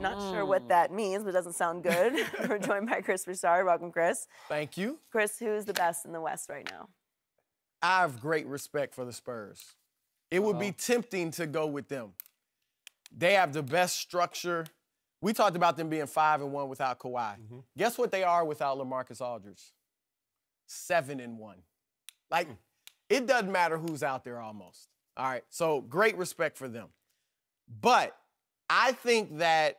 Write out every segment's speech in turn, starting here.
Not sure what that means, but it doesn't sound good. We're joined by Chris Broussard. Welcome, Chris. Thank you. Chris, who's the best in the West right now? I have great respect for the Spurs. It would be tempting to go with them. They have the best structure. We talked about them being 5-1 without Kawhi. Guess what they are without LaMarcus Aldridge? 7-1. Like, it doesn't matter who's out there almost. All right, so great respect for them. But I think that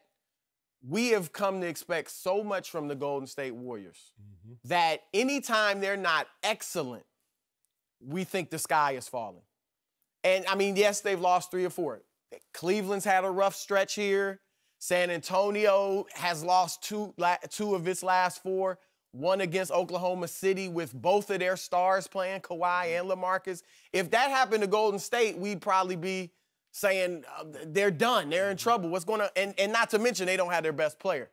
we have come to expect so much from the Golden State Warriors that anytime they're not excellent, we think the sky is falling. And, I mean, yes, they've lost 3 or 4. Cleveland's had a rough stretch here. San Antonio has lost two of its last 4. One against Oklahoma City with both of their stars playing, Kawhi and LaMarcus. If that happened to Golden State, we'd probably be saying they're done, they're in trouble. What's going on? And not to mention they don't have their best player.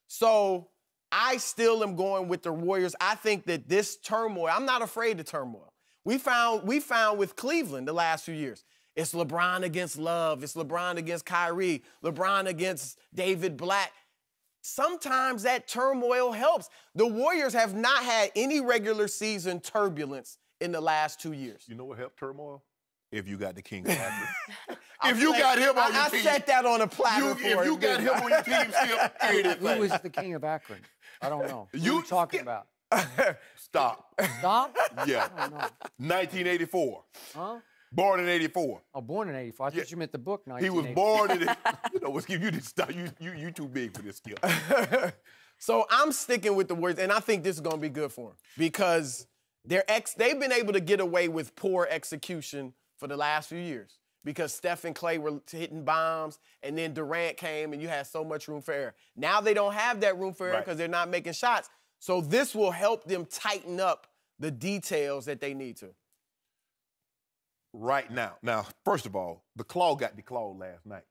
So I still am going with the Warriors. I think that this turmoil, I'm not afraid of turmoil. We found with Cleveland the last few years, it's LeBron against Love, it's LeBron against Kyrie, LeBron against David Black. Sometimes that turmoil helps. The Warriors have not had any regular season turbulence in the last 2 years. You know what helped turmoil? If you got the king of Akron. If you got him on your team. I set that on a platter for If you got him on your team, Skip, who was the king of Akron? I don't know. Who are you talking about? Stop. Stop? Yeah. I don't know. 1984. Huh? Born in 84. Oh, born in 84. I thought you meant the book 1984. He was born in you know, Skip, you didn't stop. You too big for this, Skip. So I'm sticking with the Warriors, and I think this is going to be good for them because they've been able to get away with poor execution for the last few years because Steph and Clay were hitting bombs, and then Durant came, and you had so much room for error. Now they don't have that room for error because they're not making shots. So this will help them tighten up the details that they need to. Right now. Now, first of all, the claw got declawed last night.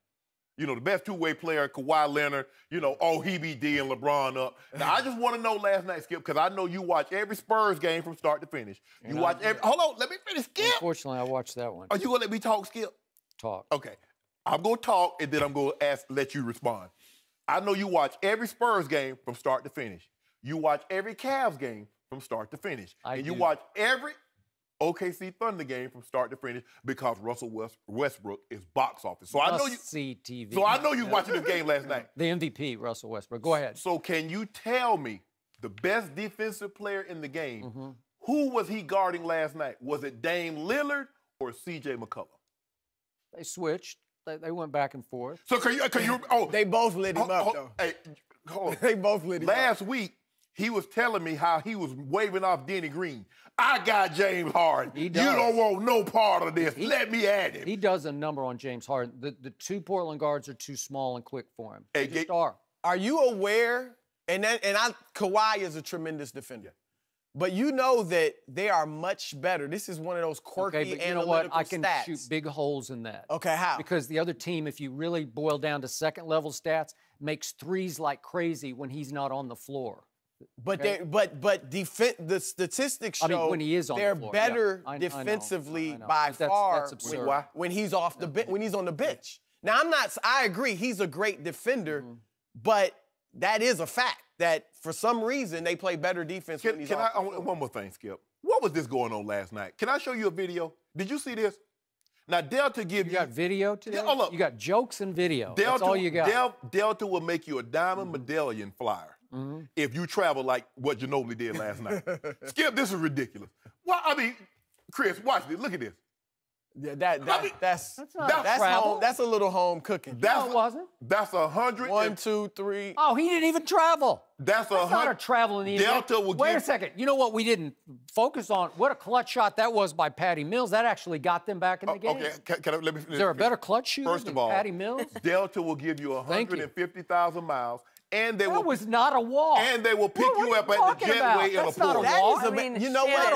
You know, the best two-way player, Kawhi Leonard, you know, he be D'ing LeBron up. Now, I just want to know last night, Skip, because I know you watch every Spurs game from start to finish. You watch every... Hold on, let me finish, Skip. Unfortunately, I watched that one. Are you going to let me talk, Skip? Talk. Okay. I'm going to talk, and then I'm going to let you respond. I know you watch every Spurs game from start to finish. You watch every Cavs game from start to finish. And you watch every OKC Thunder game from start to finish because Russell Westbrook is box office. So I know you see TV. So I know you watching this game last night. The MVP, Russell Westbrook. Go ahead. So can you tell me the best defensive player in the game? Who was he guarding last night? Was it Dame Lillard or C.J. McCollum? They switched. They went back and forth. So can you? They both lit him up though. Hey, hold on. They both lit him up. Last week, he was telling me how he was waving off Denny Green. I got James Harden. He does. You don't want no part of this. Let me at him. He does a number on James Harden. The 2 Portland guards are too small and quick for him. They just are. Are you aware? Kawhi is a tremendous defender. But you know that they are much better. This is one of those quirky but you know what? I can stats. shoot big holes in that. Okay, how? Because the other team, if you really boil down to second-level stats, makes threes like crazy when he's not on the floor. But the statistics show when he is on they're the floor, better I know. defensively I know. by far that's absurd. when he's off the when he's on the bench. Now I agree he's a great defender, but that is a fact that for some reason they play better defense when he's off the floor. One more thing, Skip. What was this going on last night? Can I show you a video? Did you see this? Now, Delta give you... You got video today? Hold up. You got jokes and video. Delta, that's all you got. Delta will make you a diamond medallion flyer if you travel like what Ginobili did last night. Skip, this is ridiculous. Well, I mean, Chris, watch this. Look at this. Yeah, that's travel. That's a little home cooking. No, it wasn't. That's 100. 1, 2, 3. Oh, he didn't even travel. That's not a travel in the Delta NBA. will Wait a second. You know what we didn't focus on? What a clutch shot that was by Patty Mills. That actually got them back in the game. Okay, let me. Is there a better clutch shooter than Patty Mills? Delta will give you 150,000 miles. And that was not a walk. And they will pick you up at the jetway in a pool. That is I mean, you know what?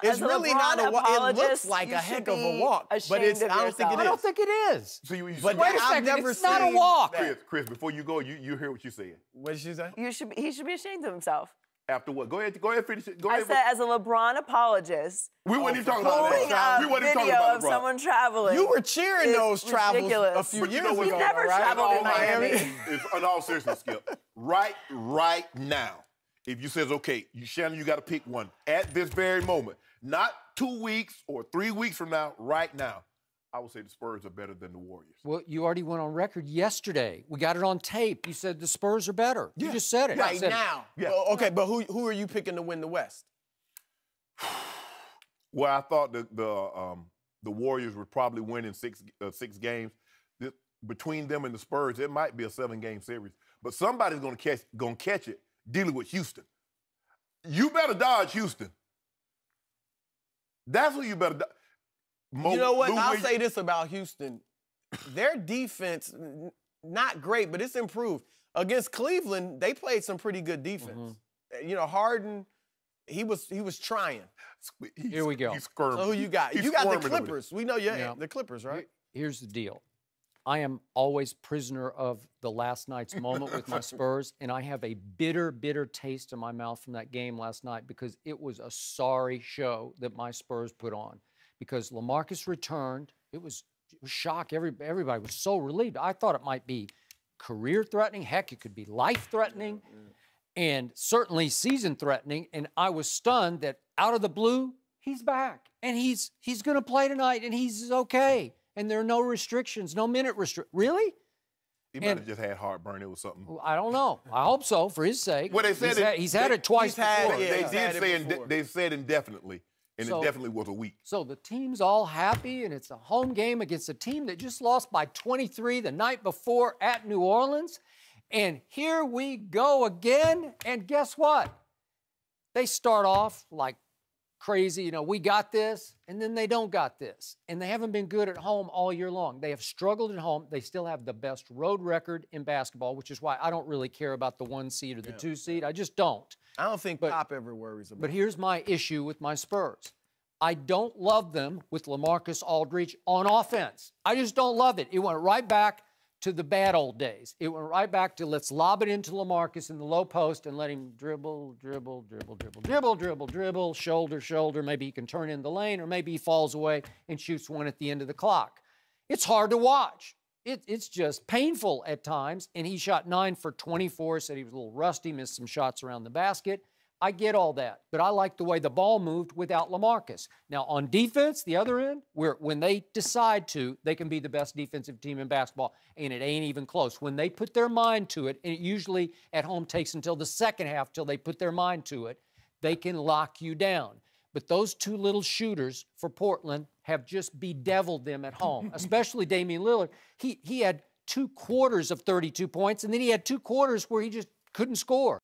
It's really not a walk. It looks like a heck of a walk, but it's. I don't think it is. I don't think it is. So but wait a second, it's not a walk. Chris, before you go, you hear what you said. What did she say? He should be ashamed of himself. After what? Go ahead, finish it. Go I ahead. said, as a LeBron apologist, We weren't even talking about pulling that. a We wasn't even talking video about of LeBron. someone traveling. You were cheering is those travels ridiculous. a few But you years know what? ago, He never right? traveled in all Miami. It's in all seriousness, Skip. Right now, if you says, okay, Shannon, you got to pick one at this very moment, not 2 weeks or 3 weeks from now, right now, I would say the Spurs are better than the Warriors. Well, you already went on record yesterday. We got it on tape. You said the Spurs are better. You just said it. Right You said, now. Yeah. Well, okay, but who are you picking to win the West? Well, I thought the Warriors would probably win in six games. Between them and the Spurs, it might be a 7-game series. But somebody's gonna catch it dealing with Houston. You better dodge Houston. That's who you better dodge. You know what? I'll say this about Houston. Their defense, not great, but it's improved. Against Cleveland, they played some pretty good defense. You know, Harden, he was trying. Here we go. He's squirming. So who you got? He's You got the squirming over there. Clippers. We know the Clippers, right? Here's the deal. I am always prisoner of the last night's moment with my Spurs, and I have a bitter, bitter taste in my mouth from that game last night because it was a sorry show that my Spurs put on. Because LaMarcus returned. It was shock. Everybody was so relieved. I thought it might be career-threatening. Heck, it could be life-threatening. And certainly season-threatening. And I was stunned that out of the blue, he's back. And he's going to play tonight, and he's okay. And there are no restrictions, no minute restrictions. Really? He might have just had heartburn. It was something. I don't know. I hope so, for his sake. Well, they said he's had it twice before. They said indefinitely, and it definitely was a week. So the team's all happy, and it's a home game against a team that just lost by 23 the night before at New Orleans. And here we go again. And guess what? They start off like crazy, you know, we got this, and then they don't got this. And they haven't been good at home all year long. They have struggled at home. They still have the best road record in basketball, which is why I don't really care about the 1 seed or the 2 seed. I just don't. I don't think Pop ever worries about it. But here's my issue with my Spurs. I don't love them with LaMarcus Aldridge on offense. I just don't love it. It went right back to the bad old days. It went right back to let's lob it into LaMarcus in the low post and let him dribble, shoulder, shoulder. Maybe he can turn in the lane, or maybe he falls away and shoots one at the end of the clock. It's hard to watch. It's just painful at times. And he shot 9 for 24, said he was a little rusty, missed some shots around the basket. I get all that, but I like the way the ball moved without LaMarcus. Now, on defense, the other end, when they decide to, they can be the best defensive team in basketball, and it ain't even close. When they put their mind to it, and it usually at home takes until the second half till they put their mind to it, they can lock you down. But those two little shooters for Portland have just bedeviled them at home, especially Damian Lillard. He had 2 quarters of 32 points, and then he had 2 quarters where he just couldn't score.